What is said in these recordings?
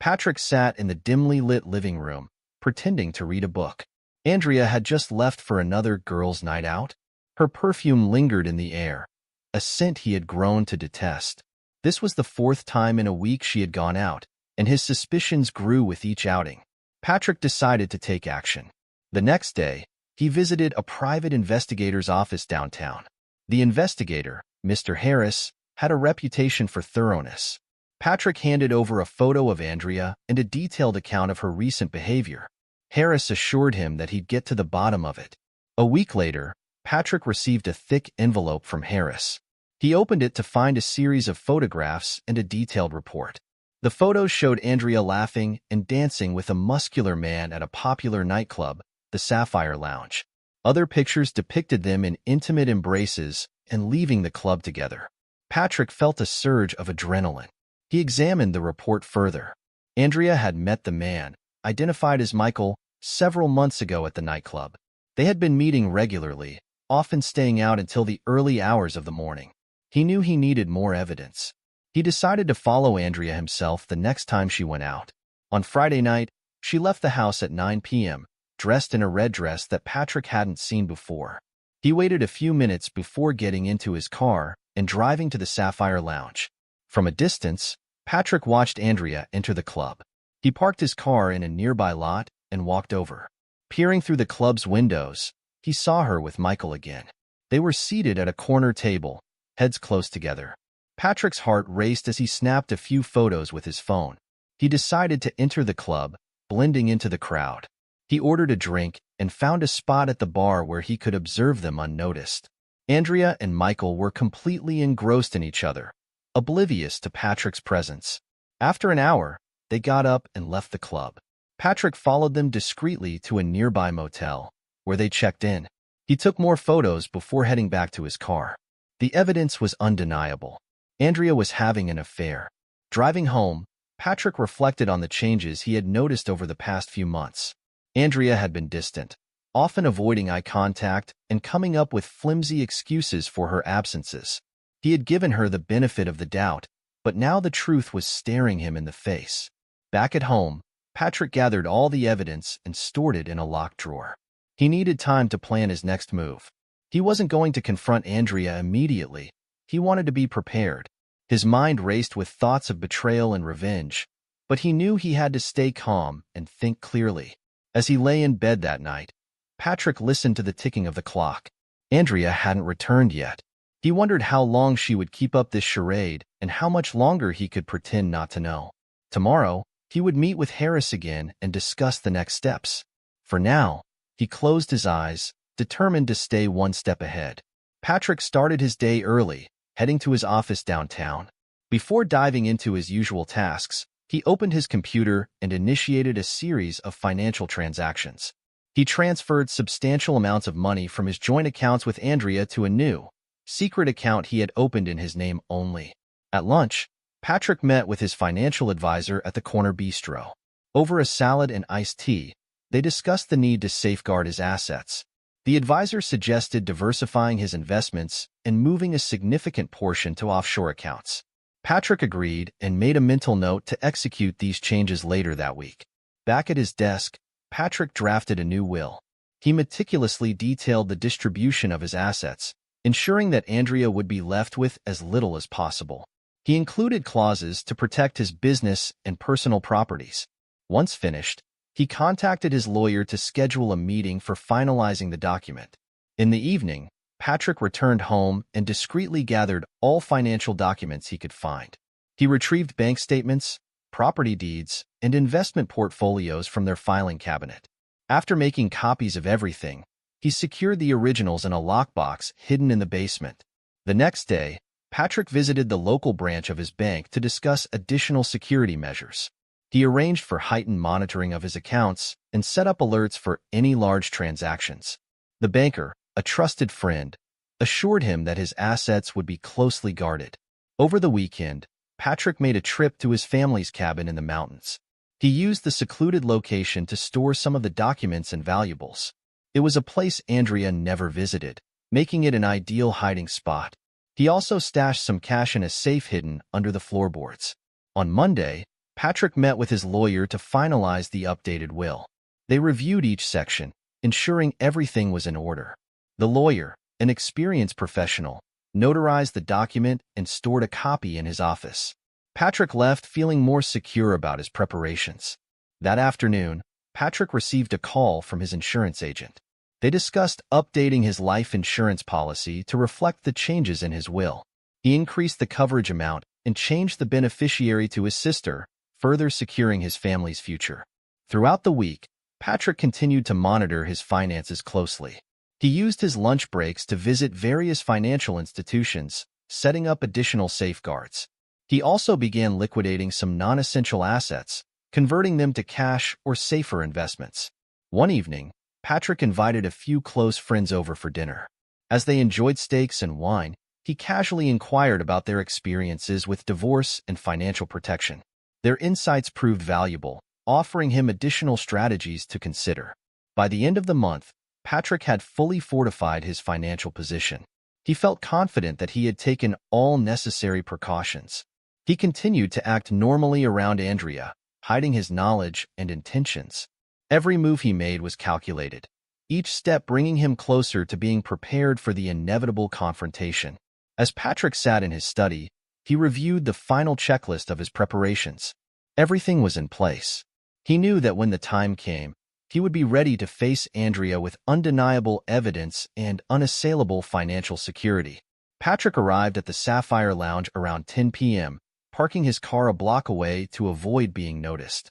Patrick sat in the dimly lit living room, pretending to read a book. Andrea had just left for another girls' night out. Her perfume lingered in the air, a scent he had grown to detest. This was the fourth time in a week she had gone out, and his suspicions grew with each outing. Patrick decided to take action. The next day, he visited a private investigator's office downtown. The investigator, Mr. Harris, had a reputation for thoroughness. Patrick handed over a photo of Andrea and a detailed account of her recent behavior. Harris assured him that he'd get to the bottom of it. A week later, Patrick received a thick envelope from Harris. He opened it to find a series of photographs and a detailed report. The photos showed Andrea laughing and dancing with a muscular man at a popular nightclub, the Sapphire Lounge. Other pictures depicted them in intimate embraces and leaving the club together. Patrick felt a surge of adrenaline. He examined the report further. Andrea had met the man, identified as Michael, several months ago at the nightclub. They had been meeting regularly, often staying out until the early hours of the morning. He knew he needed more evidence. He decided to follow Andrea himself the next time she went out. On Friday night, she left the house at 9 p.m., dressed in a red dress that Patrick hadn't seen before. He waited a few minutes before getting into his car and driving to the Sapphire Lounge. From a distance, Patrick watched Andrea enter the club. He parked his car in a nearby lot and walked over. Peering through the club's windows, he saw her with Michael again. They were seated at a corner table, heads close together. Patrick's heart raced as he snapped a few photos with his phone. He decided to enter the club, blending into the crowd. He ordered a drink and found a spot at the bar where he could observe them unnoticed. Andrea and Michael were completely engrossed in each other, oblivious to Patrick's presence. After an hour, they got up and left the club. Patrick followed them discreetly to a nearby motel, where they checked in. He took more photos before heading back to his car. The evidence was undeniable. Andrea was having an affair. Driving home, Patrick reflected on the changes he had noticed over the past few months. Andrea had been distant, often avoiding eye contact and coming up with flimsy excuses for her absences. He had given her the benefit of the doubt, but now the truth was staring him in the face. Back at home, Patrick gathered all the evidence and stored it in a locked drawer. He needed time to plan his next move. He wasn't going to confront Andrea immediately. He wanted to be prepared. His mind raced with thoughts of betrayal and revenge, but he knew he had to stay calm and think clearly. As he lay in bed that night, Patrick listened to the ticking of the clock. Andrea hadn't returned yet. He wondered how long she would keep up this charade and how much longer he could pretend not to know. Tomorrow, he would meet with Harris again and discuss the next steps. For now, he closed his eyes, determined to stay one step ahead. Patrick started his day early, heading to his office downtown. Before diving into his usual tasks, he opened his computer and initiated a series of financial transactions. He transferred substantial amounts of money from his joint accounts with Andrea to a new, secret account he had opened in his name only. At lunch, Patrick met with his financial advisor at the corner bistro. Over a salad and iced tea, they discussed the need to safeguard his assets. The advisor suggested diversifying his investments and moving a significant portion to offshore accounts. Patrick agreed and made a mental note to execute these changes later that week. Back at his desk, Patrick drafted a new will. He meticulously detailed the distribution of his assets, ensuring that Andrea would be left with as little as possible. He included clauses to protect his business and personal properties. Once finished, he contacted his lawyer to schedule a meeting for finalizing the document. In the evening, Patrick returned home and discreetly gathered all financial documents he could find. He retrieved bank statements, property deeds, and investment portfolios from their filing cabinet. After making copies of everything, he secured the originals in a lockbox hidden in the basement. The next day, Patrick visited the local branch of his bank to discuss additional security measures. He arranged for heightened monitoring of his accounts and set up alerts for any large transactions. The banker, a trusted friend, assured him that his assets would be closely guarded. Over the weekend, Patrick made a trip to his family's cabin in the mountains. He used the secluded location to store some of the documents and valuables. It was a place Andrea never visited, making it an ideal hiding spot. He also stashed some cash in a safe hidden under the floorboards. On Monday, Patrick met with his lawyer to finalize the updated will. They reviewed each section, ensuring everything was in order. The lawyer, an experienced professional, notarized the document and stored a copy in his office. Patrick left feeling more secure about his preparations. That afternoon, Patrick received a call from his insurance agent. They discussed updating his life insurance policy to reflect the changes in his will. He increased the coverage amount and changed the beneficiary to his sister, further securing his family's future. Throughout the week, Patrick continued to monitor his finances closely. He used his lunch breaks to visit various financial institutions, setting up additional safeguards. He also began liquidating some non-essential assets, converting them to cash or safer investments. One evening, Patrick invited a few close friends over for dinner. As they enjoyed steaks and wine, he casually inquired about their experiences with divorce and financial protection. Their insights proved valuable, offering him additional strategies to consider. By the end of the month, Patrick had fully fortified his financial position. He felt confident that he had taken all necessary precautions. He continued to act normally around Andrea, hiding his knowledge and intentions. Every move he made was calculated, each step bringing him closer to being prepared for the inevitable confrontation. As Patrick sat in his study, he reviewed the final checklist of his preparations. Everything was in place. He knew that when the time came, he would be ready to face Andrea with undeniable evidence and unassailable financial security. Patrick arrived at the Sapphire Lounge around 10 p.m., parking his car a block away to avoid being noticed.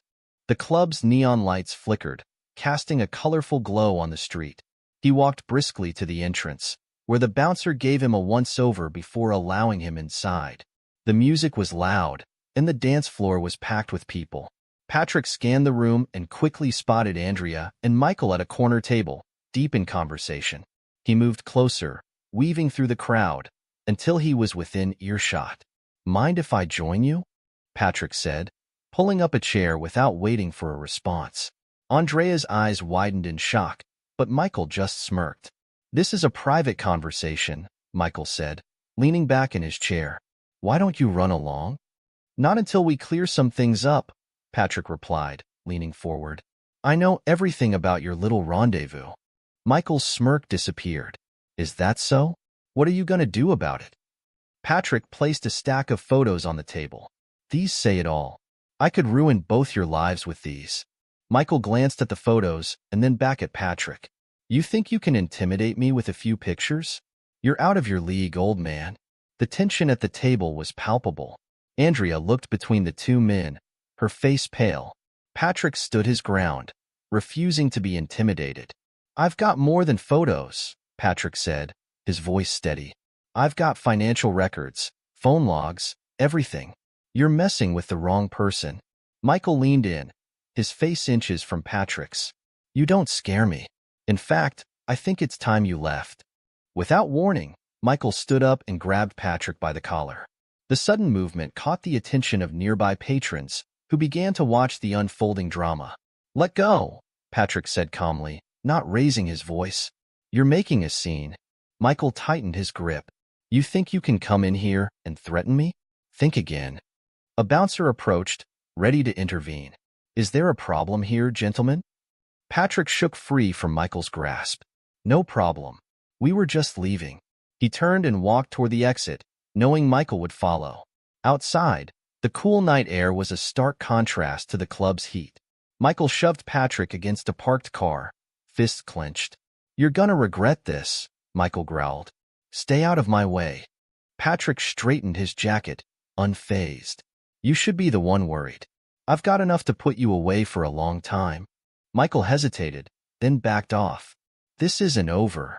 The club's neon lights flickered, casting a colorful glow on the street. He walked briskly to the entrance, where the bouncer gave him a once-over before allowing him inside. The music was loud, and the dance floor was packed with people. Patrick scanned the room and quickly spotted Andrea and Michael at a corner table, deep in conversation. He moved closer, weaving through the crowd, until he was within earshot. "Mind if I join you?" Patrick said, pulling up a chair without waiting for a response. Andrea's eyes widened in shock, but Michael just smirked. "This is a private conversation," Michael said, leaning back in his chair. "Why don't you run along?" "Not until we clear some things up," Patrick replied, leaning forward. "I know everything about your little rendezvous." Michael's smirk disappeared. "Is that so? What are you going to do about it?" Patrick placed a stack of photos on the table. "These say it all. I could ruin both your lives with these." Michael glanced at the photos and then back at Patrick. "You think you can intimidate me with a few pictures? You're out of your league, old man." The tension at the table was palpable. Andrea looked between the two men, her face pale. Patrick stood his ground, refusing to be intimidated. "I've got more than photos," Patrick said, his voice steady. "I've got financial records, phone logs, everything. You're messing with the wrong person." Michael leaned in, his face inches from Patrick's. "You don't scare me. In fact, I think it's time you left." Without warning, Michael stood up and grabbed Patrick by the collar. The sudden movement caught the attention of nearby patrons, who began to watch the unfolding drama. "Let go," Patrick said calmly, not raising his voice. "You're making a scene." Michael tightened his grip. "You think you can come in here and threaten me? Think again." A bouncer approached, ready to intervene. "Is there a problem here, gentlemen?" Patrick shook free from Michael's grasp. "No problem. We were just leaving." He turned and walked toward the exit, knowing Michael would follow. Outside, the cool night air was a stark contrast to the club's heat. Michael shoved Patrick against a parked car, fists clenched. "You're gonna regret this," Michael growled. "Stay out of my way." Patrick straightened his jacket, unfazed. "You should be the one worried. I've got enough to put you away for a long time." Michael hesitated, then backed off. "This isn't over."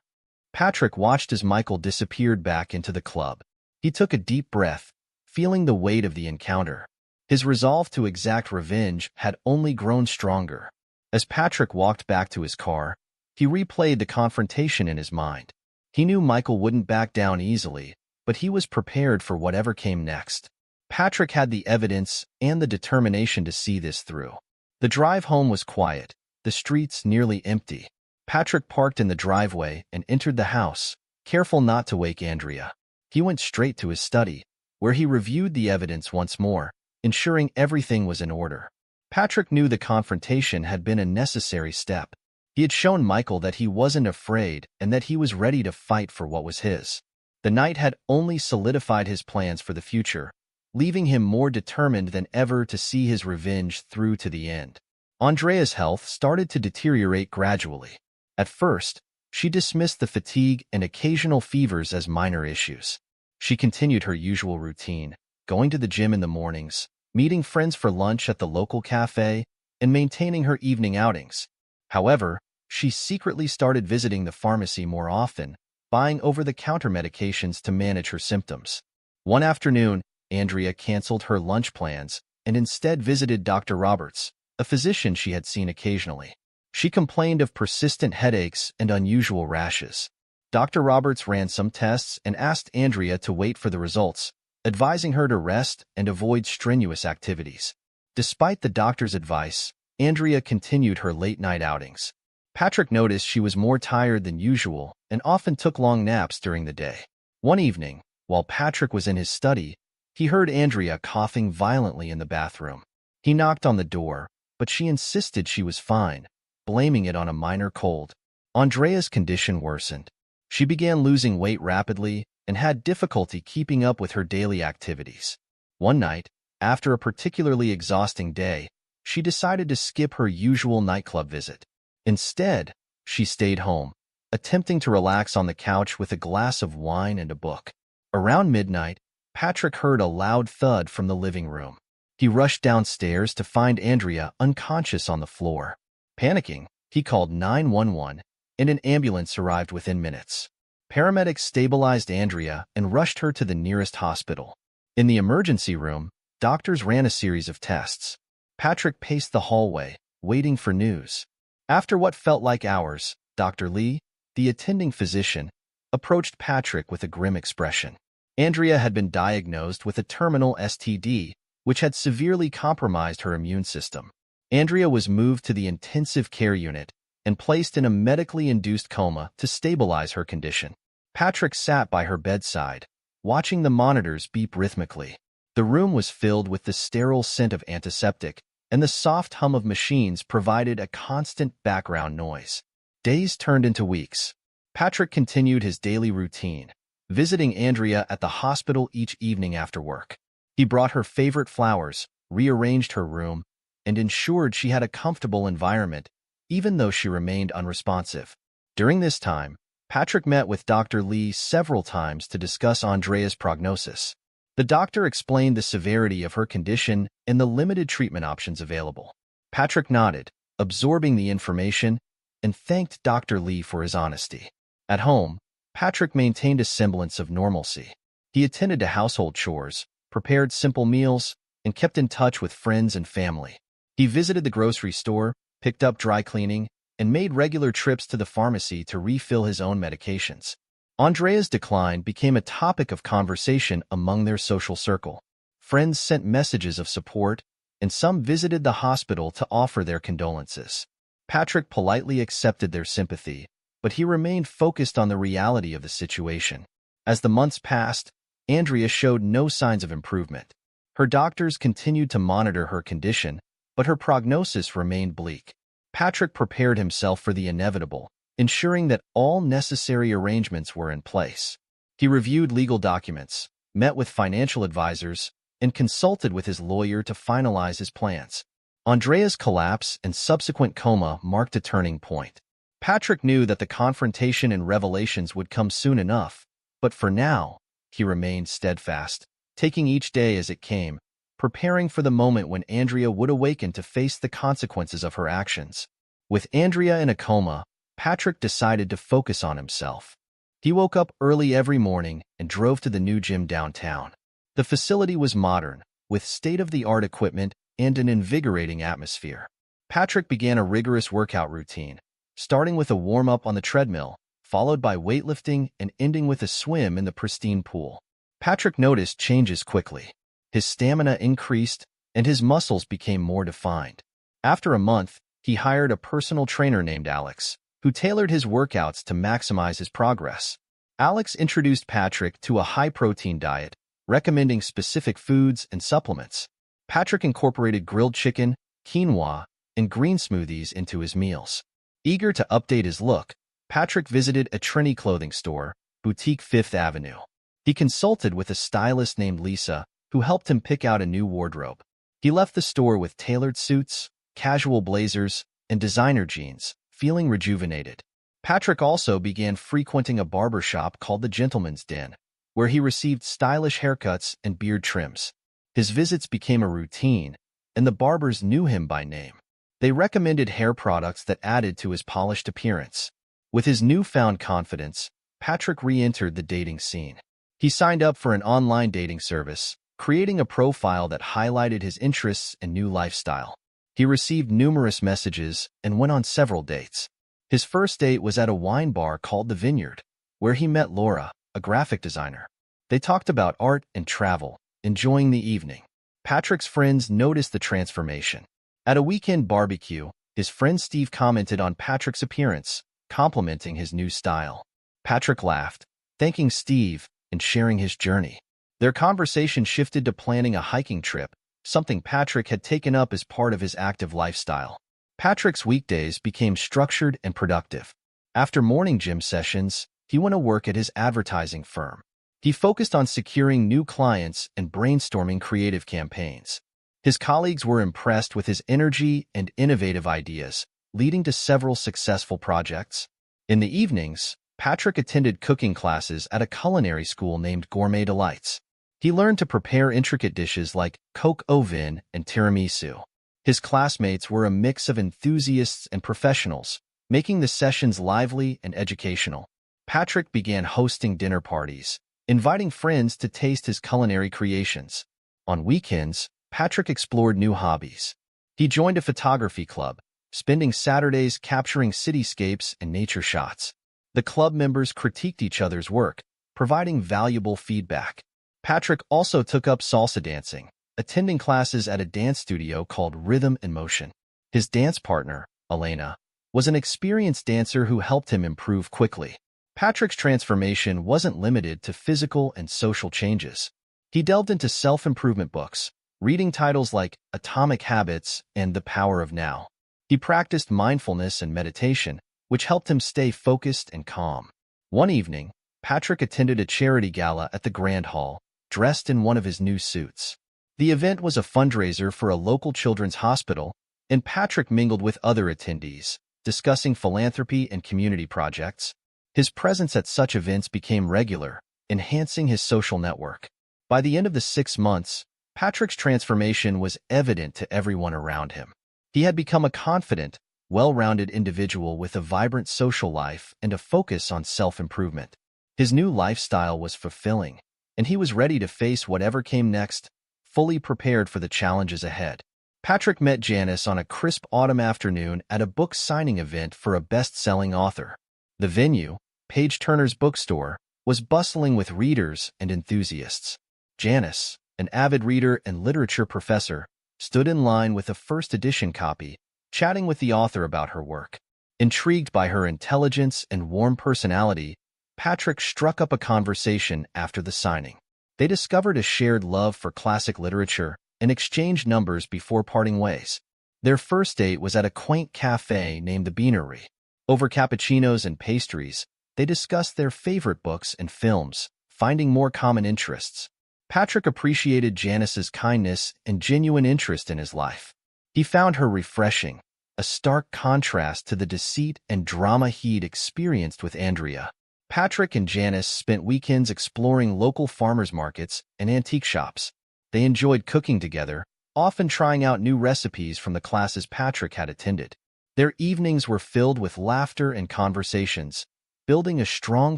Patrick watched as Michael disappeared back into the club. He took a deep breath, feeling the weight of the encounter. His resolve to exact revenge had only grown stronger. As Patrick walked back to his car, he replayed the confrontation in his mind. He knew Michael wouldn't back down easily, but he was prepared for whatever came next. Patrick had the evidence and the determination to see this through. The drive home was quiet, the streets nearly empty. Patrick parked in the driveway and entered the house, careful not to wake Andrea. He went straight to his study, where he reviewed the evidence once more, ensuring everything was in order. Patrick knew the confrontation had been a necessary step. He had shown Michael that he wasn't afraid and that he was ready to fight for what was his. The night had only solidified his plans for the future, leaving him more determined than ever to see his revenge through to the end. Andrea's health started to deteriorate gradually. At first, she dismissed the fatigue and occasional fevers as minor issues. She continued her usual routine, going to the gym in the mornings, meeting friends for lunch at the local cafe, and maintaining her evening outings. However, she secretly started visiting the pharmacy more often, buying over-the-counter medications to manage her symptoms. One afternoon, Andrea canceled her lunch plans and instead visited Dr. Roberts, a physician she had seen occasionally. She complained of persistent headaches and unusual rashes. Dr. Roberts ran some tests and asked Andrea to wait for the results, advising her to rest and avoid strenuous activities. Despite the doctor's advice, Andrea continued her late-night outings. Patrick noticed she was more tired than usual and often took long naps during the day. One evening, while Patrick was in his study, he heard Andrea coughing violently in the bathroom. He knocked on the door, but she insisted she was fine, blaming it on a minor cold. Andrea's condition worsened. She began losing weight rapidly and had difficulty keeping up with her daily activities. One night, after a particularly exhausting day, she decided to skip her usual nightclub visit. Instead, she stayed home, attempting to relax on the couch with a glass of wine and a book. Around midnight, Patrick heard a loud thud from the living room. He rushed downstairs to find Andrea unconscious on the floor. Panicking, he called 911, and an ambulance arrived within minutes. Paramedics stabilized Andrea and rushed her to the nearest hospital. In the emergency room, doctors ran a series of tests. Patrick paced the hallway, waiting for news. After what felt like hours, Dr. Lee, the attending physician, approached Patrick with a grim expression. Andrea had been diagnosed with a terminal STD, which had severely compromised her immune system. Andrea was moved to the intensive care unit and placed in a medically induced coma to stabilize her condition. Patrick sat by her bedside, watching the monitors beep rhythmically. The room was filled with the sterile scent of antiseptic, and the soft hum of machines provided a constant background noise. Days turned into weeks. Patrick continued his daily routine, visiting Andrea at the hospital each evening after work. He brought her favorite flowers, rearranged her room, and ensured she had a comfortable environment, even though she remained unresponsive. During this time, Patrick met with Dr. Lee several times to discuss Andrea's prognosis. The doctor explained the severity of her condition and the limited treatment options available. Patrick nodded, absorbing the information, and thanked Dr. Lee for his honesty. At home, Patrick maintained a semblance of normalcy. He attended to household chores, prepared simple meals, and kept in touch with friends and family. He visited the grocery store, picked up dry cleaning, and made regular trips to the pharmacy to refill his own medications. Andrea's decline became a topic of conversation among their social circle. Friends sent messages of support, and some visited the hospital to offer their condolences. Patrick politely accepted their sympathy, but he remained focused on the reality of the situation. As the months passed, Andrea showed no signs of improvement. Her doctors continued to monitor her condition, but her prognosis remained bleak. Patrick prepared himself for the inevitable, ensuring that all necessary arrangements were in place. He reviewed legal documents, met with financial advisors, and consulted with his lawyer to finalize his plans. Andrea's collapse and subsequent coma marked a turning point. Patrick knew that the confrontation and revelations would come soon enough, but for now, he remained steadfast, taking each day as it came, preparing for the moment when Andrea would awaken to face the consequences of her actions. With Andrea in a coma, Patrick decided to focus on himself. He woke up early every morning and drove to the new gym downtown. The facility was modern, with state-of-the-art equipment and an invigorating atmosphere. Patrick began a rigorous workout routine, starting with a warm-up on the treadmill, followed by weightlifting and ending with a swim in the pristine pool. Patrick noticed changes quickly. His stamina increased, and his muscles became more defined. After a month, he hired a personal trainer named Alex, who tailored his workouts to maximize his progress. Alex introduced Patrick to a high-protein diet, recommending specific foods and supplements. Patrick incorporated grilled chicken, quinoa, and green smoothies into his meals. Eager to update his look, Patrick visited a trendy clothing store, Boutique Fifth Avenue. He consulted with a stylist named Lisa, who helped him pick out a new wardrobe. He left the store with tailored suits, casual blazers, and designer jeans, feeling rejuvenated. Patrick also began frequenting a barber shop called the Gentleman's Den, where he received stylish haircuts and beard trims. His visits became a routine, and the barbers knew him by name. They recommended hair products that added to his polished appearance. With his newfound confidence, Patrick re-entered the dating scene. He signed up for an online dating service, creating a profile that highlighted his interests and new lifestyle. He received numerous messages and went on several dates. His first date was at a wine bar called The Vineyard, where he met Laura, a graphic designer. They talked about art and travel, enjoying the evening. Patrick's friends noticed the transformation. At a weekend barbecue, his friend Steve commented on Patrick's appearance, complimenting his new style. Patrick laughed, thanking Steve and sharing his journey. Their conversation shifted to planning a hiking trip, something Patrick had taken up as part of his active lifestyle. Patrick's weekdays became structured and productive. After morning gym sessions, he went to work at his advertising firm. He focused on securing new clients and brainstorming creative campaigns. His colleagues were impressed with his energy and innovative ideas, leading to several successful projects. In the evenings, Patrick attended cooking classes at a culinary school named Gourmet Delights. He learned to prepare intricate dishes like coq au vin and tiramisu. His classmates were a mix of enthusiasts and professionals, making the sessions lively and educational. Patrick began hosting dinner parties, inviting friends to taste his culinary creations. On weekends, Patrick explored new hobbies. He joined a photography club, spending Saturdays capturing cityscapes and nature shots. The club members critiqued each other's work, providing valuable feedback. Patrick also took up salsa dancing, attending classes at a dance studio called Rhythm and Motion. His dance partner, Elena, was an experienced dancer who helped him improve quickly. Patrick's transformation wasn't limited to physical and social changes. He delved into self-improvement books, reading titles like Atomic Habits and The Power of Now. He practiced mindfulness and meditation, which helped him stay focused and calm. One evening, Patrick attended a charity gala at the Grand Hall, dressed in one of his new suits. The event was a fundraiser for a local children's hospital, and Patrick mingled with other attendees, discussing philanthropy and community projects. His presence at such events became regular, enhancing his social network. By the end of the 6 months, Patrick's transformation was evident to everyone around him. He had become a confident, well-rounded individual with a vibrant social life and a focus on self-improvement. His new lifestyle was fulfilling, and he was ready to face whatever came next, fully prepared for the challenges ahead. Patrick met Janice on a crisp autumn afternoon at a book signing event for a best-selling author. The venue, Page Turner's bookstore, was bustling with readers and enthusiasts. Janice, an avid reader and literature professor, stood in line with a first-edition copy, chatting with the author about her work. Intrigued by her intelligence and warm personality, Patrick struck up a conversation after the signing. They discovered a shared love for classic literature and exchanged numbers before parting ways. Their first date was at a quaint cafe named the Beanery. Over cappuccinos and pastries, they discussed their favorite books and films, finding more common interests. Patrick appreciated Janice's kindness and genuine interest in his life. He found her refreshing, a stark contrast to the deceit and drama he'd experienced with Andrea. Patrick and Janice spent weekends exploring local farmers markets and antique shops. They enjoyed cooking together, often trying out new recipes from the classes Patrick had attended. Their evenings were filled with laughter and conversations, building a strong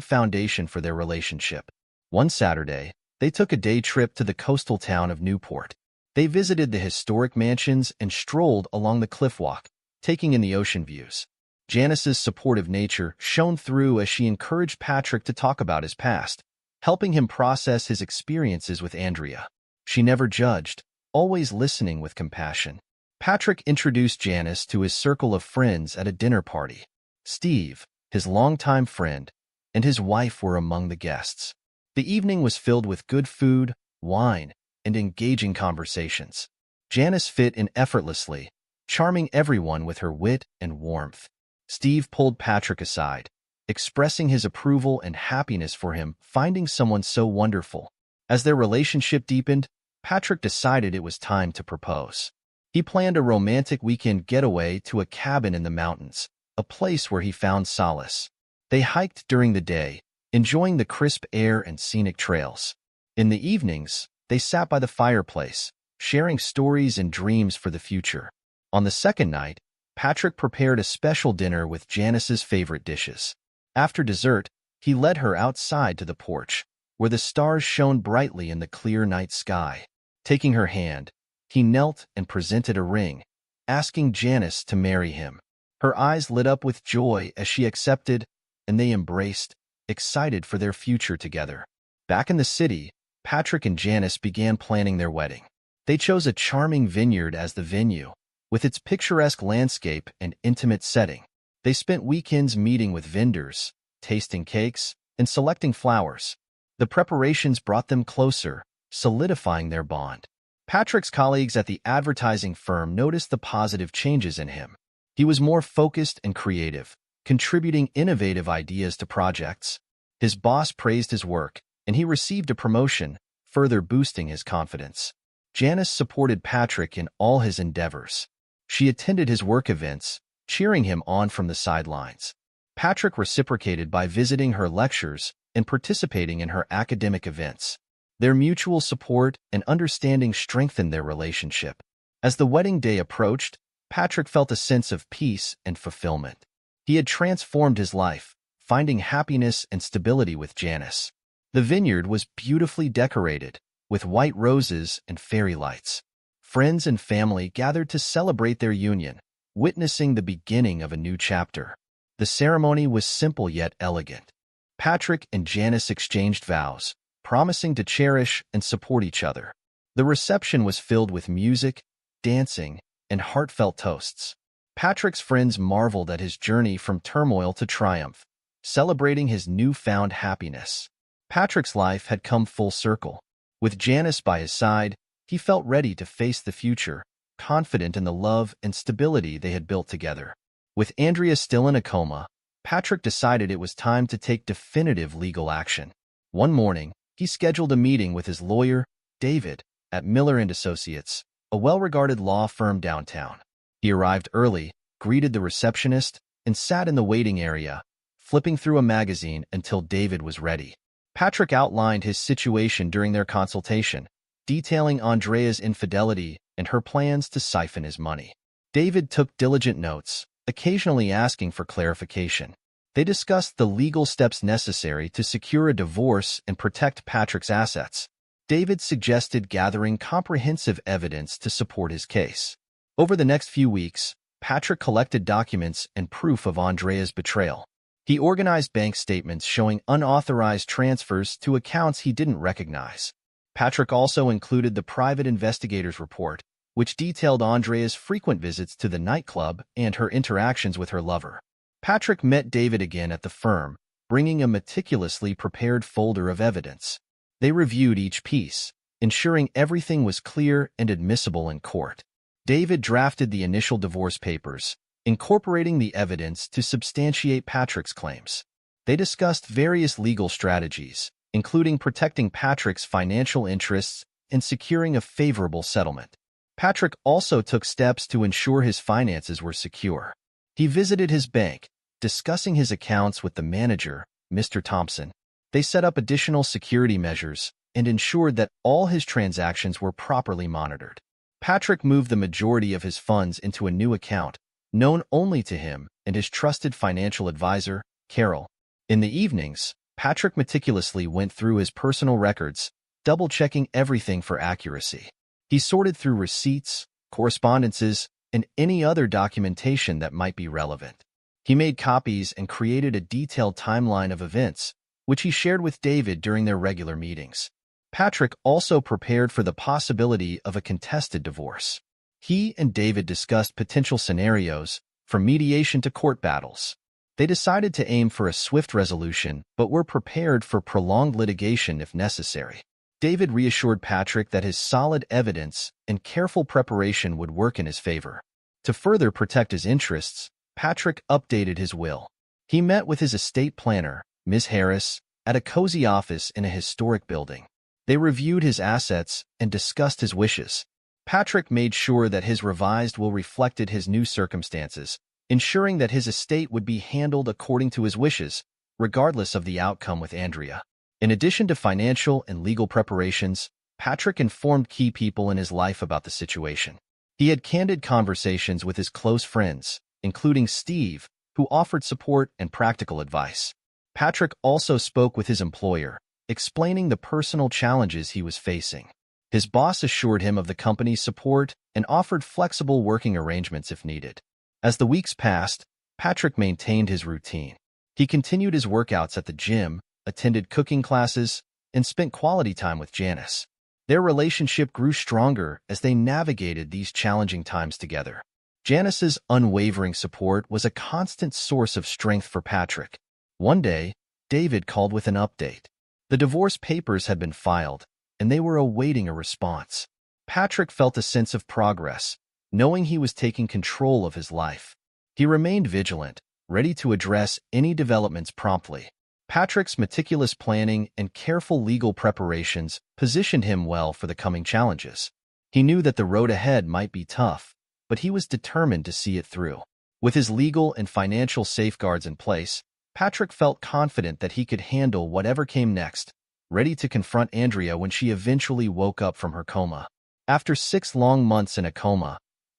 foundation for their relationship. One Saturday, they took a day trip to the coastal town of Newport. They visited the historic mansions and strolled along the cliff walk, taking in the ocean views. Janice's supportive nature shone through as she encouraged Patrick to talk about his past, helping him process his experiences with Andrea. She never judged, always listening with compassion. Patrick introduced Janice to his circle of friends at a dinner party. Steve, his longtime friend, and his wife were among the guests. The evening was filled with good food, wine, and engaging conversations. Janice fit in effortlessly, charming everyone with her wit and warmth. Steve pulled Patrick aside, expressing his approval and happiness for him finding someone so wonderful. As their relationship deepened, Patrick decided it was time to propose. He planned a romantic weekend getaway to a cabin in the mountains, a place where he found solace. They hiked during the day, enjoying the crisp air and scenic trails. In the evenings, they sat by the fireplace, sharing stories and dreams for the future. On the second night, Patrick prepared a special dinner with Janice's favorite dishes. After dessert, he led her outside to the porch, where the stars shone brightly in the clear night sky. Taking her hand, he knelt and presented a ring, asking Janice to marry him. Her eyes lit up with joy as she accepted, and they embraced, excited for their future together. Back in the city, Patrick and Janice began planning their wedding. They chose a charming vineyard as the venue, with its picturesque landscape and intimate setting. They spent weekends meeting with vendors, tasting cakes, and selecting flowers. The preparations brought them closer, solidifying their bond. Patrick's colleagues at the advertising firm noticed the positive changes in him. He was more focused and creative, contributing innovative ideas to projects. His boss praised his work, and he received a promotion, further boosting his confidence. Janice supported Patrick in all his endeavors. She attended his work events, cheering him on from the sidelines. Patrick reciprocated by visiting her lectures and participating in her academic events. Their mutual support and understanding strengthened their relationship. As the wedding day approached, Patrick felt a sense of peace and fulfillment. He had transformed his life, finding happiness and stability with Janice. The vineyard was beautifully decorated, with white roses and fairy lights. Friends and family gathered to celebrate their union, witnessing the beginning of a new chapter. The ceremony was simple yet elegant. Patrick and Janice exchanged vows, promising to cherish and support each other. The reception was filled with music, dancing, and heartfelt toasts. Patrick's friends marveled at his journey from turmoil to triumph, celebrating his newfound happiness. Patrick's life had come full circle. With Janice by his side, he felt ready to face the future, confident in the love and stability they had built together. With Andrea still in a coma, Patrick decided it was time to take definitive legal action. One morning, he scheduled a meeting with his lawyer, David, at Miller & Associates, a well-regarded law firm downtown. He arrived early, greeted the receptionist, and sat in the waiting area, flipping through a magazine until David was ready. Patrick outlined his situation during their consultation, detailing Andrea's infidelity and her plans to siphon his money. David took diligent notes, occasionally asking for clarification. They discussed the legal steps necessary to secure a divorce and protect Patrick's assets. David suggested gathering comprehensive evidence to support his case. Over the next few weeks, Patrick collected documents and proof of Andrea's betrayal. He organized bank statements showing unauthorized transfers to accounts he didn't recognize. Patrick also included the private investigator's report, which detailed Andrea's frequent visits to the nightclub and her interactions with her lover. Patrick met David again at the firm, bringing a meticulously prepared folder of evidence. They reviewed each piece, ensuring everything was clear and admissible in court. David drafted the initial divorce papers, incorporating the evidence to substantiate Patrick's claims. They discussed various legal strategies, including protecting Patrick's financial interests and securing a favorable settlement. Patrick also took steps to ensure his finances were secure. He visited his bank, discussing his accounts with the manager, Mr. Thompson. They set up additional security measures and ensured that all his transactions were properly monitored. Patrick moved the majority of his funds into a new account, known only to him and his trusted financial advisor, Carol. In the evenings, Patrick meticulously went through his personal records, double-checking everything for accuracy. He sorted through receipts, correspondences, and any other documentation that might be relevant. He made copies and created a detailed timeline of events, which he shared with David during their regular meetings. Patrick also prepared for the possibility of a contested divorce. He and David discussed potential scenarios, from mediation to court battles. They decided to aim for a swift resolution, but were prepared for prolonged litigation if necessary. David reassured Patrick that his solid evidence and careful preparation would work in his favor. To further protect his interests, Patrick updated his will. He met with his estate planner, Ms. Harris, at a cozy office in a historic building. They reviewed his assets and discussed his wishes. Patrick made sure that his revised will reflected his new circumstances, ensuring that his estate would be handled according to his wishes, regardless of the outcome with Andrea. In addition to financial and legal preparations, Patrick informed key people in his life about the situation. He had candid conversations with his close friends, including Steve, who offered support and practical advice. Patrick also spoke with his employer, explaining the personal challenges he was facing. His boss assured him of the company's support and offered flexible working arrangements if needed. As the weeks passed, Patrick maintained his routine. He continued his workouts at the gym, attended cooking classes, and spent quality time with Janice. Their relationship grew stronger as they navigated these challenging times together. Janice's unwavering support was a constant source of strength for Patrick. One day, David called with an update. The divorce papers had been filed, and they were awaiting a response. Patrick felt a sense of progress, knowing he was taking control of his life. He remained vigilant, ready to address any developments promptly. Patrick's meticulous planning and careful legal preparations positioned him well for the coming challenges. He knew that the road ahead might be tough, but he was determined to see it through. With his legal and financial safeguards in place, Patrick felt confident that he could handle whatever came next, ready to confront Andrea when she eventually woke up from her coma. After 6 long months in a coma,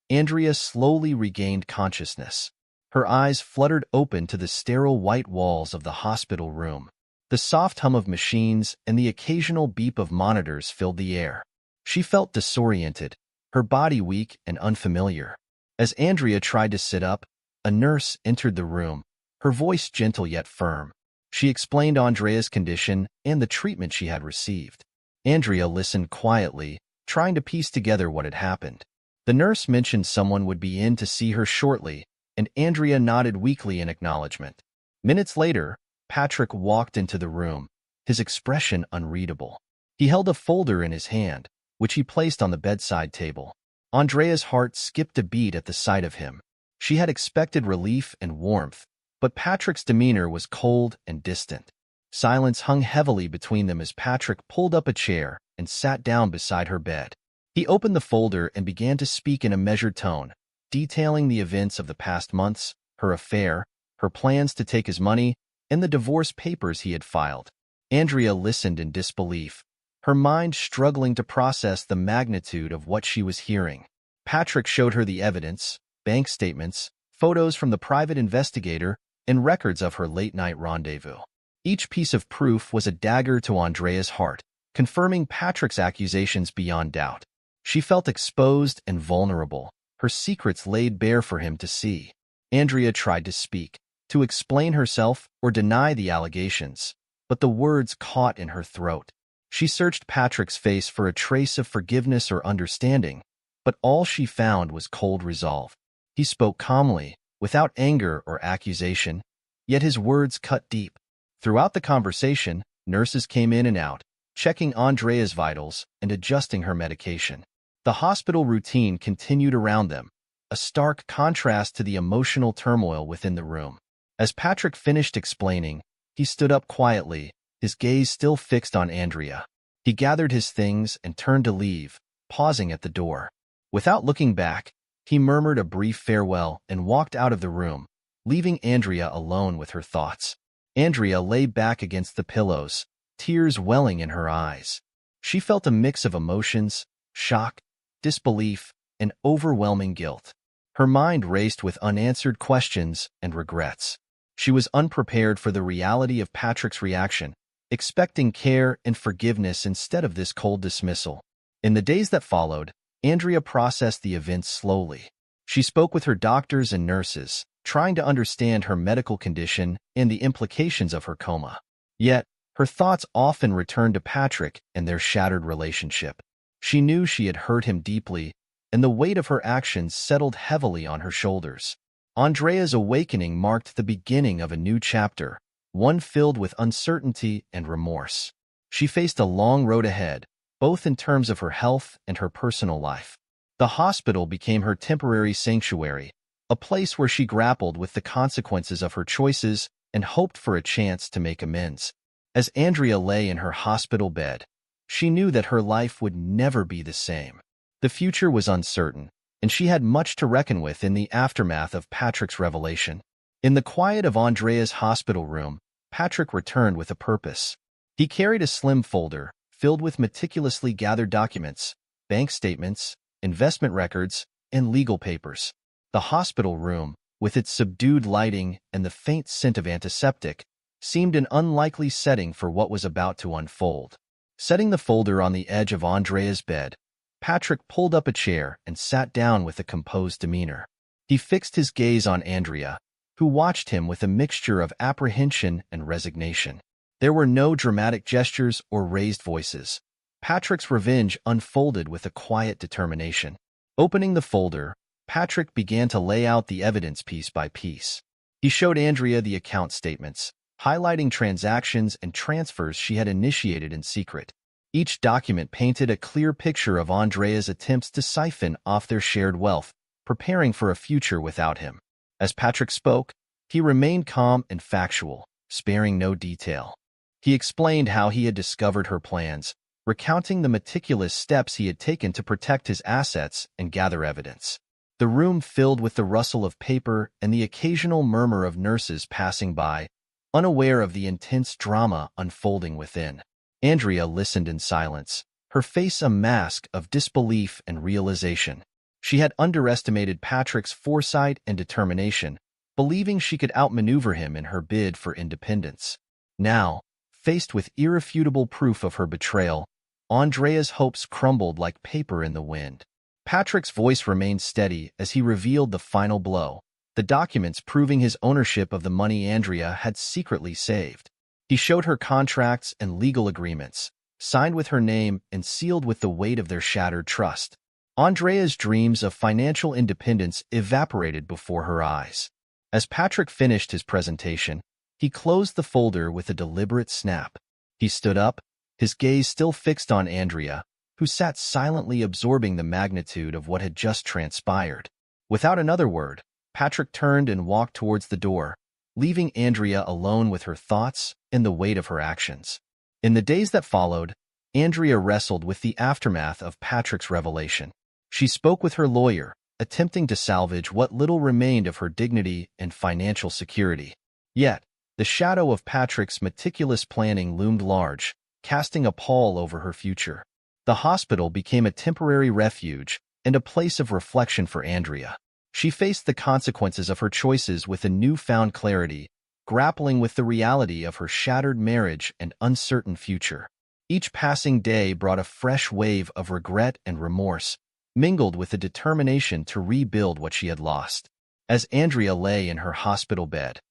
Andrea slowly regained consciousness. Her eyes fluttered open to the sterile white walls of the hospital room. The soft hum of machines and the occasional beep of monitors filled the air. She felt disoriented, her body weak and unfamiliar. As Andrea tried to sit up, a nurse entered the room, her voice gentle yet firm. She explained Andrea's condition and the treatment she had received. Andrea listened quietly, trying to piece together what had happened. The nurse mentioned someone would be in to see her shortly, and Andrea nodded weakly in acknowledgement. Minutes later, Patrick walked into the room, his expression unreadable. He held a folder in his hand, which he placed on the bedside table. Andrea's heart skipped a beat at the sight of him. She had expected relief and warmth, but Patrick's demeanor was cold and distant. Silence hung heavily between them as Patrick pulled up a chair and sat down beside her bed. He opened the folder and began to speak in a measured tone, detailing the events of the past months, her affair, her plans to take his money, and the divorce papers he had filed. Andrea listened in disbelief, her mind struggling to process the magnitude of what she was hearing. Patrick showed her the evidence, bank statements, photos from the private investigator, and records of her late-night rendezvous. Each piece of proof was a dagger to Andrea's heart, confirming Patrick's accusations beyond doubt. She felt exposed and vulnerable, her secrets laid bare for him to see. Andrea tried to speak, to explain herself or deny the allegations, but the words caught in her throat. She searched Patrick's face for a trace of forgiveness or understanding, but all she found was cold resolve. He spoke calmly, without anger or accusation, yet his words cut deep. Throughout the conversation, nurses came in and out, checking Andrea's vitals and adjusting her medication. The hospital routine continued around them, a stark contrast to the emotional turmoil within the room. As Patrick finished explaining, he stood up quietly, his gaze still fixed on Andrea. He gathered his things and turned to leave, pausing at the door. Without looking back, he murmured a brief farewell and walked out of the room, leaving Andrea alone with her thoughts. Andrea lay back against the pillows, tears welling in her eyes. She felt a mix of emotions, shock, disbelief, and overwhelming guilt. Her mind raced with unanswered questions and regrets. She was unprepared for the reality of Patrick's reaction, expecting care and forgiveness instead of this cold dismissal. In the days that followed, Andrea processed the events slowly. She spoke with her doctors and nurses, trying to understand her medical condition and the implications of her coma. Yet, her thoughts often returned to Patrick and their shattered relationship. She knew she had hurt him deeply, and the weight of her actions settled heavily on her shoulders. Andrea's awakening marked the beginning of a new chapter, one filled with uncertainty and remorse. She faced a long road ahead, both in terms of her health and her personal life. The hospital became her temporary sanctuary, a place where she grappled with the consequences of her choices and hoped for a chance to make amends. As Andrea lay in her hospital bed, she knew that her life would never be the same. The future was uncertain, and she had much to reckon with in the aftermath of Patrick's revelation. In the quiet of Andrea's hospital room, Patrick returned with a purpose. He carried a slim folder filled with meticulously gathered documents, bank statements, investment records, and legal papers. The hospital room, with its subdued lighting and the faint scent of antiseptic, seemed an unlikely setting for what was about to unfold. Setting the folder on the edge of Andrea's bed, Patrick pulled up a chair and sat down with a composed demeanor. He fixed his gaze on Andrea, who watched him with a mixture of apprehension and resignation. There were no dramatic gestures or raised voices. Patrick's revenge unfolded with a quiet determination. Opening the folder, Patrick began to lay out the evidence piece by piece. He showed Andrea the account statements, highlighting transactions and transfers she had initiated in secret. Each document painted a clear picture of Andrea's attempts to siphon off their shared wealth, preparing for a future without him. As Patrick spoke, he remained calm and factual, sparing no detail. He explained how he had discovered her plans, recounting the meticulous steps he had taken to protect his assets and gather evidence. The room filled with the rustle of paper and the occasional murmur of nurses passing by, unaware of the intense drama unfolding within. Andrea listened in silence, her face a mask of disbelief and realization. She had underestimated Patrick's foresight and determination, believing she could outmaneuver him in her bid for independence. Now, faced with irrefutable proof of her betrayal, Andrea's hopes crumbled like paper in the wind. Patrick's voice remained steady as he revealed the final blow, the documents proving his ownership of the money Andrea had secretly saved. He showed her contracts and legal agreements, signed with her name and sealed with the weight of their shattered trust. Andrea's dreams of financial independence evaporated before her eyes. As Patrick finished his presentation, he closed the folder with a deliberate snap. He stood up, his gaze still fixed on Andrea, who sat silently absorbing the magnitude of what had just transpired. Without another word, Patrick turned and walked towards the door, leaving Andrea alone with her thoughts and the weight of her actions. In the days that followed, Andrea wrestled with the aftermath of Patrick's revelation. She spoke with her lawyer, attempting to salvage what little remained of her dignity and financial security. Yet, the shadow of Patrick's meticulous planning loomed large, casting a pall over her future. The hospital became a temporary refuge and a place of reflection for Andrea. She faced the consequences of her choices with a newfound clarity, grappling with the reality of her shattered marriage and uncertain future. Each passing day brought a fresh wave of regret and remorse, mingled with a determination to rebuild what she had lost. As Andrea lay in her hospital bed,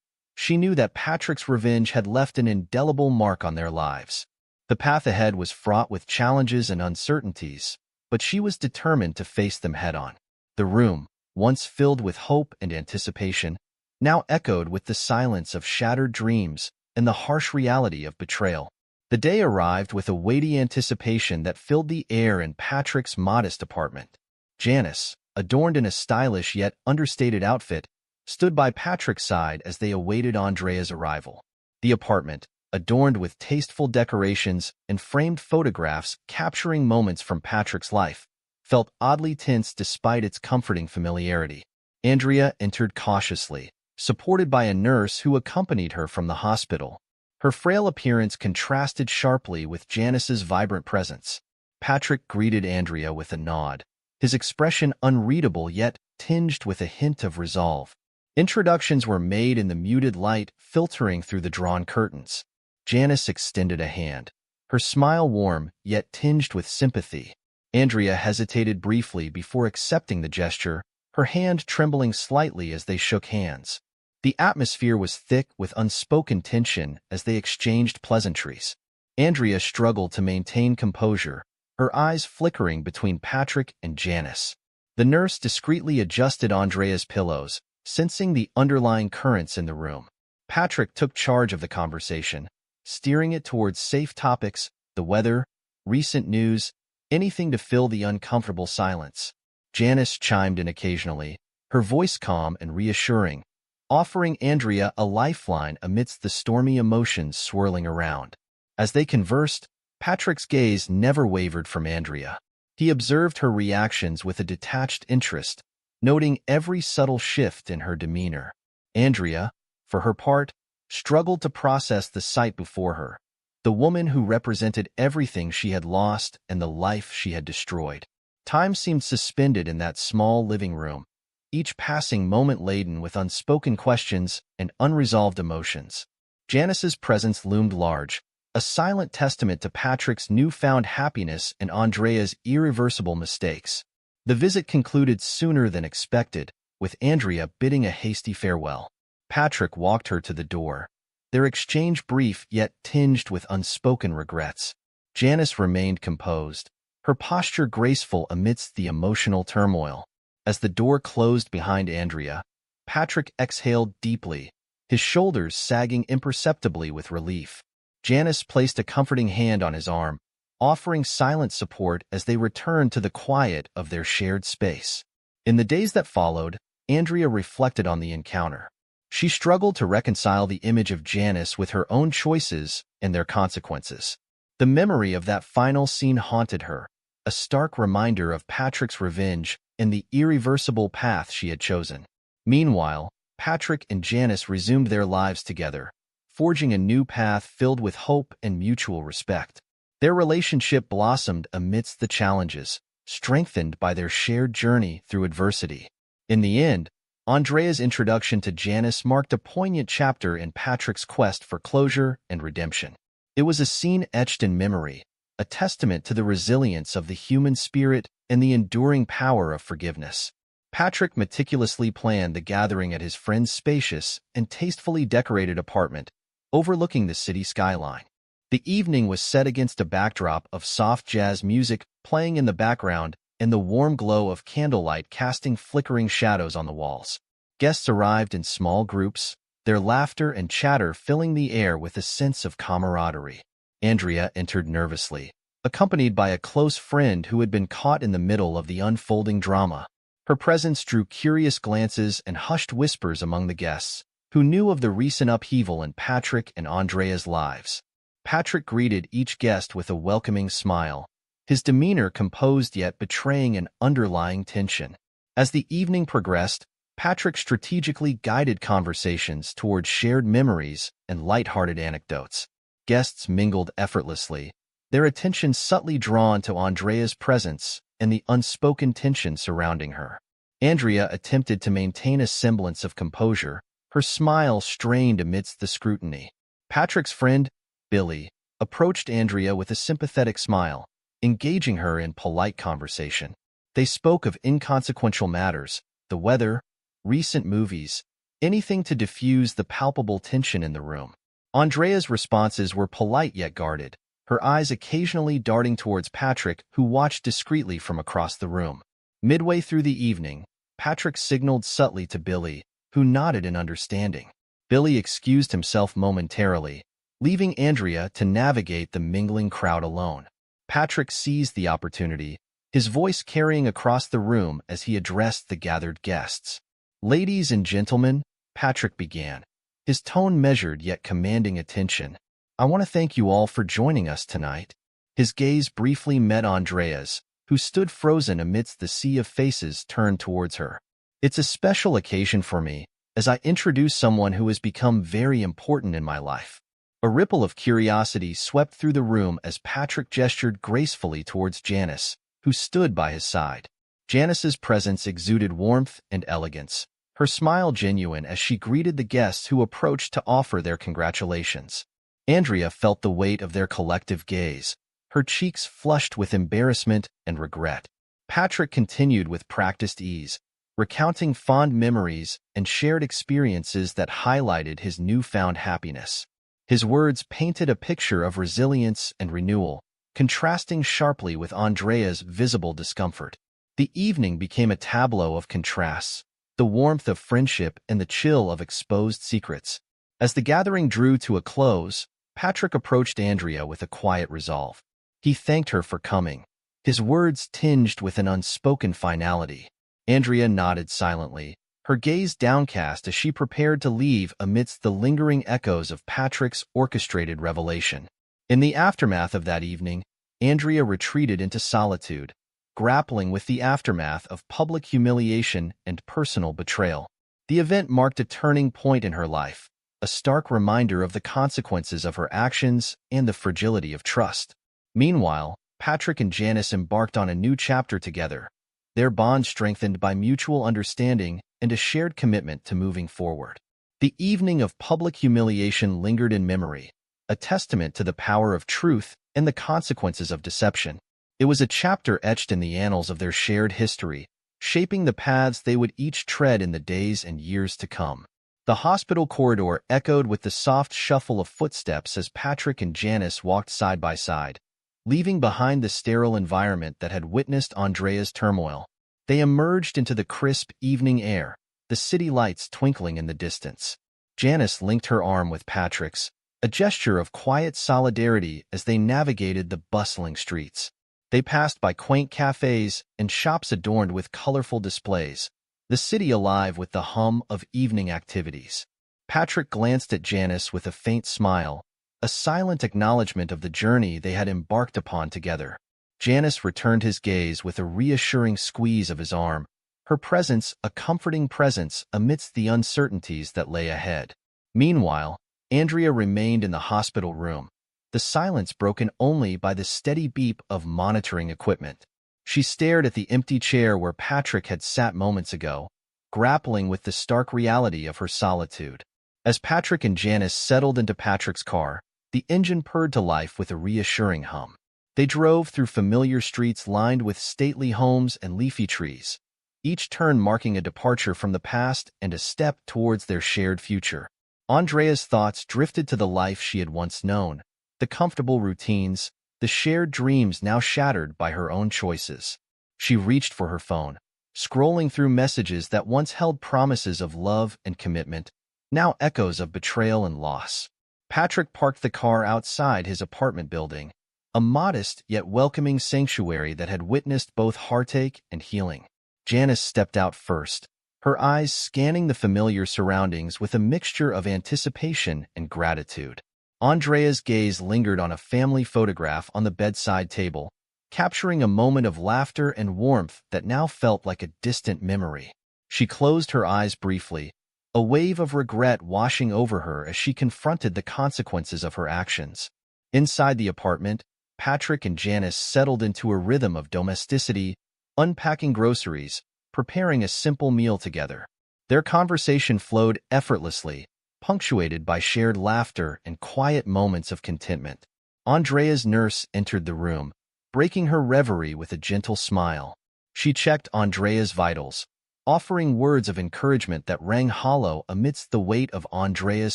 she knew that Patrick's revenge had left an indelible mark on their lives. The path ahead was fraught with challenges and uncertainties, but she was determined to face them head-on. The room, once filled with hope and anticipation, now echoed with the silence of shattered dreams and the harsh reality of betrayal. The day arrived with a weighty anticipation that filled the air in Patrick's modest apartment. Janice, adorned in a stylish yet understated outfit, stood by Patrick's side as they awaited Andrea's arrival. The apartment, adorned with tasteful decorations and framed photographs capturing moments from Patrick's life, felt oddly tense despite its comforting familiarity. Andrea entered cautiously, supported by a nurse who accompanied her from the hospital. Her frail appearance contrasted sharply with Janice's vibrant presence. Patrick greeted Andrea with a nod, his expression unreadable yet tinged with a hint of resolve. Introductions were made in the muted light filtering through the drawn curtains. Janice extended a hand, her smile warm yet tinged with sympathy. Andrea hesitated briefly before accepting the gesture, her hand trembling slightly as they shook hands. The atmosphere was thick with unspoken tension as they exchanged pleasantries. Andrea struggled to maintain composure, her eyes flickering between Patrick and Janice. The nurse discreetly adjusted Andrea's pillows, sensing the underlying currents in the room. Patrick took charge of the conversation, steering it towards safe topics, the weather, recent news, anything to fill the uncomfortable silence. Janice chimed in occasionally, her voice calm and reassuring, offering Andrea a lifeline amidst the stormy emotions swirling around. As they conversed, Patrick's gaze never wavered from Andrea. He observed her reactions with a detached interest, noting every subtle shift in her demeanor. Andrea, for her part, struggled to process the sight before her, the woman who represented everything she had lost and the life she had destroyed. Time seemed suspended in that small living room, each passing moment laden with unspoken questions and unresolved emotions. Janice's presence loomed large, a silent testament to Patrick's newfound happiness and Andrea's irreversible mistakes. The visit concluded sooner than expected, with Andrea bidding a hasty farewell. Patrick walked her to the door, their exchange brief yet tinged with unspoken regrets. Janice remained composed, her posture graceful amidst the emotional turmoil. As the door closed behind Andrea, Patrick exhaled deeply, his shoulders sagging imperceptibly with relief. Janice placed a comforting hand on his arm, offering silent support as they returned to the quiet of their shared space. In the days that followed, Andrea reflected on the encounter. She struggled to reconcile the image of Janice with her own choices and their consequences. The memory of that final scene haunted her, a stark reminder of Patrick's revenge and the irreversible path she had chosen. Meanwhile, Patrick and Janice resumed their lives together, forging a new path filled with hope and mutual respect. Their relationship blossomed amidst the challenges, strengthened by their shared journey through adversity. In the end, Andrea's introduction to Janice marked a poignant chapter in Patrick's quest for closure and redemption. It was a scene etched in memory, a testament to the resilience of the human spirit and the enduring power of forgiveness. Patrick meticulously planned the gathering at his friend's spacious and tastefully decorated apartment, overlooking the city skyline. The evening was set against a backdrop of soft jazz music playing in the background and the warm glow of candlelight casting flickering shadows on the walls. Guests arrived in small groups, their laughter and chatter filling the air with a sense of camaraderie. Andrea entered nervously, accompanied by a close friend who had been caught in the middle of the unfolding drama. Her presence drew curious glances and hushed whispers among the guests, who knew of the recent upheaval in Patrick and Andrea's lives. Patrick greeted each guest with a welcoming smile, his demeanor composed yet betraying an underlying tension. As the evening progressed, Patrick strategically guided conversations towards shared memories and light-hearted anecdotes. Guests mingled effortlessly, their attention subtly drawn to Andrea's presence and the unspoken tension surrounding her. Andrea attempted to maintain a semblance of composure, her smile strained amidst the scrutiny. Patrick's friend, Billy, approached Andrea with a sympathetic smile, engaging her in polite conversation. They spoke of inconsequential matters, the weather, recent movies, anything to diffuse the palpable tension in the room. Andrea's responses were polite yet guarded, her eyes occasionally darting towards Patrick, who watched discreetly from across the room. Midway through the evening, Patrick signaled subtly to Billy, who nodded in understanding. Billy excused himself momentarily, leaving Andrea to navigate the mingling crowd alone. Patrick seized the opportunity, his voice carrying across the room as he addressed the gathered guests. "Ladies and gentlemen," Patrick began, his tone measured yet commanding attention. "I want to thank you all for joining us tonight." His gaze briefly met Andrea's, who stood frozen amidst the sea of faces turned towards her. "It's a special occasion for me, as I introduce someone who has become very important in my life." A ripple of curiosity swept through the room as Patrick gestured gracefully towards Janice, who stood by his side. Janice's presence exuded warmth and elegance, her smile genuine as she greeted the guests who approached to offer their congratulations. Andrea felt the weight of their collective gaze, her cheeks flushed with embarrassment and regret. Patrick continued with practiced ease, recounting fond memories and shared experiences that highlighted his newfound happiness. His words painted a picture of resilience and renewal, contrasting sharply with Andrea's visible discomfort. The evening became a tableau of contrasts, the warmth of friendship and the chill of exposed secrets. As the gathering drew to a close, Patrick approached Andrea with a quiet resolve. He thanked her for coming, his words tinged with an unspoken finality. Andrea nodded silently, her gaze downcast as she prepared to leave amidst the lingering echoes of Patrick's orchestrated revelation. In the aftermath of that evening, Andrea retreated into solitude, grappling with the aftermath of public humiliation and personal betrayal. The event marked a turning point in her life, a stark reminder of the consequences of her actions and the fragility of trust. Meanwhile, Patrick and Janice embarked on a new chapter together, their bond strengthened by mutual understanding and a shared commitment to moving forward. The evening of public humiliation lingered in memory, a testament to the power of truth and the consequences of deception. It was a chapter etched in the annals of their shared history, shaping the paths they would each tread in the days and years to come. The hospital corridor echoed with the soft shuffle of footsteps as Patrick and Janice walked side by side, leaving behind the sterile environment that had witnessed Andrea's turmoil. They emerged into the crisp evening air, the city lights twinkling in the distance. Janice linked her arm with Patrick's, a gesture of quiet solidarity as they navigated the bustling streets. They passed by quaint cafes and shops adorned with colorful displays, the city alive with the hum of evening activities. Patrick glanced at Janice with a faint smile, a silent acknowledgement of the journey they had embarked upon together. Janice returned his gaze with a reassuring squeeze of his arm, her presence a comforting presence amidst the uncertainties that lay ahead. Meanwhile, Andrea remained in the hospital room, the silence broken only by the steady beep of monitoring equipment. She stared at the empty chair where Patrick had sat moments ago, grappling with the stark reality of her solitude. As Patrick and Janice settled into Patrick's car, the engine purred to life with a reassuring hum. They drove through familiar streets lined with stately homes and leafy trees, each turn marking a departure from the past and a step towards their shared future. Andrea's thoughts drifted to the life she had once known, the comfortable routines, the shared dreams now shattered by her own choices. She reached for her phone, scrolling through messages that once held promises of love and commitment, now echoes of betrayal and loss. Patrick parked the car outside his apartment building, a modest yet welcoming sanctuary that had witnessed both heartache and healing. Janice stepped out first, her eyes scanning the familiar surroundings with a mixture of anticipation and gratitude. Andrea's gaze lingered on a family photograph on the bedside table, capturing a moment of laughter and warmth that now felt like a distant memory. She closed her eyes briefly, a wave of regret washing over her as she confronted the consequences of her actions. Inside the apartment, Patrick and Janice settled into a rhythm of domesticity, unpacking groceries, preparing a simple meal together. Their conversation flowed effortlessly, punctuated by shared laughter and quiet moments of contentment. Andrea's nurse entered the room, breaking her reverie with a gentle smile. She checked Andrea's vitals, offering words of encouragement that rang hollow amidst the weight of Andrea's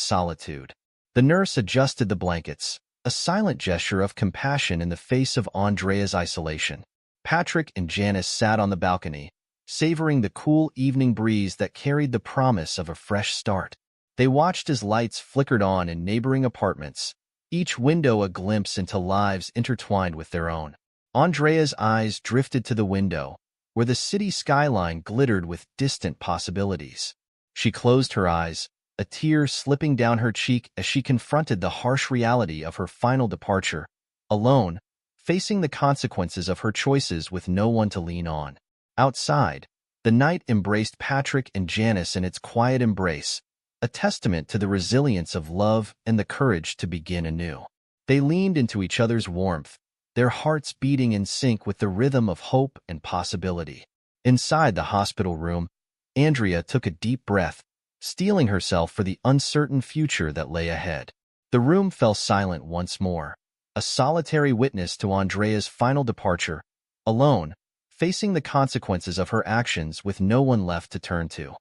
solitude. The nurse adjusted the blankets, a silent gesture of compassion in the face of Andrea's isolation. Patrick and Janice sat on the balcony, savoring the cool evening breeze that carried the promise of a fresh start. They watched as lights flickered on in neighboring apartments, each window a glimpse into lives intertwined with their own. Andrea's eyes drifted to the window, where the city skyline glittered with distant possibilities. She closed her eyes, a tear slipping down her cheek as she confronted the harsh reality of her final departure, alone, facing the consequences of her choices with no one to lean on. Outside, the night embraced Patrick and Janice in its quiet embrace, a testament to the resilience of love and the courage to begin anew. They leaned into each other's warmth, their hearts beating in sync with the rhythm of hope and possibility. Inside the hospital room, Andrea took a deep breath, steeling herself for the uncertain future that lay ahead. The room fell silent once more, a solitary witness to Andrea's final departure, alone, facing the consequences of her actions with no one left to turn to.